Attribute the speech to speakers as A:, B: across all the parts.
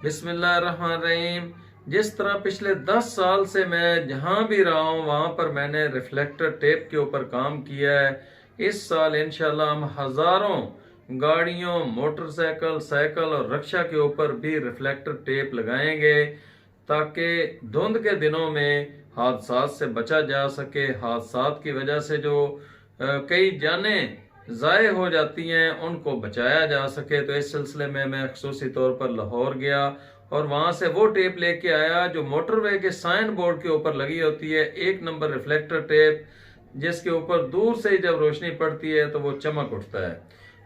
A: بسم اللہ الرحمن الرحیم۔ جس طرح پچھلے 10 سال سے میں جہاں بھی رہا ہوں وہاں پر میں نے ریفلیکٹر ٹیپ کے اوپر کام کیا ہے، اس سال انشاءاللہ ہم ہزاروں گاڑیوں، موٹر سائیکل، سائیکل اور رکشہ کے اوپر بھی ریفلیکٹر ٹیپ لگائیں گے تاکہ دھند کے دنوں میں حادثات سے بچا جا سکے۔ حادثات کی وجہ سے جو کئی جانیں ضائع ہو جاتی ہیں ان کو بچایا جا سکے، تو اس سلسلے میں میں خصوصی طور پر لاہور گیا اور وہاں سے وہ ٹیپ لے کے آیا جو موٹر وے کے سائن بورڈ کے اوپر لگی ہوتی ہے، 1 نمبر ریفلیکٹر ٹیپ، جس کے اوپر دور سے ہی جب روشنی پڑتی ہے تو وہ چمک اٹھتا ہے۔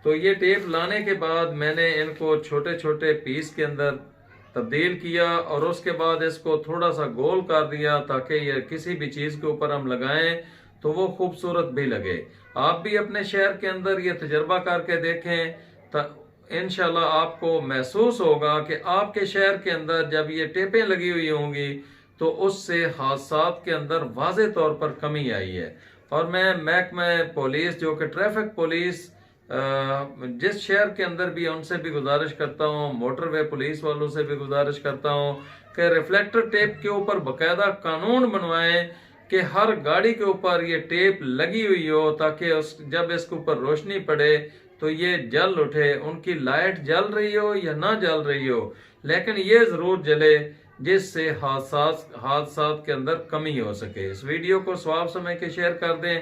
A: تو یہ ٹیپ لانے کے بعد میں نے ان کو چھوٹے چھوٹے پیس کے اندر تبدیل کیا اور اس کے بعد اس کو تھوڑا سا گول کر دیا تاکہ یہ کسی بھی چیز کے اوپر ہم لگائیں تو وہ خوبصورت بھی لگے۔ آپ بھی اپنے شہر کے اندر یہ تجربہ کر کے دیکھیں، انشاءاللہ آپ کو محسوس ہوگا کہ آپ کے شہر کے اندر جب یہ ٹیپیں لگی ہوئی ہوں گی تو اس سے حادثات کے اندر واضح طور پر کمی آئی ہے۔ اور میں محکمہ پولیس جو کہ ٹریفک پولیس جس شہر کے اندر بھی ان سے بھی گزارش کرتا ہوں، موٹر وے پولیس والوں سے بھی گزارش کرتا ہوں کہ ریفلیکٹر ٹیپ کے اوپر باقاعدہ قانون بنوائیں کہ ہر گاڑی کے اوپر یہ ٹیپ لگی ہوئی ہو تاکہ جب اس کے اوپر روشنی پڑے تو یہ جل اٹھے، ان کی لائٹ جل رہی ہو یا نہ جل رہی ہو، لیکن یہ ضرور جلے جس سے حادثات کے اندر کمی ہو سکے۔ اس ویڈیو کو ثواب سمجھ کے شیئر کر دیں،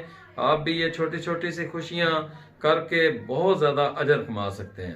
A: آپ بھی یہ چھوٹی چھوٹی سی خوشیاں کر کے بہت زیادہ اجر کما سکتے ہیں۔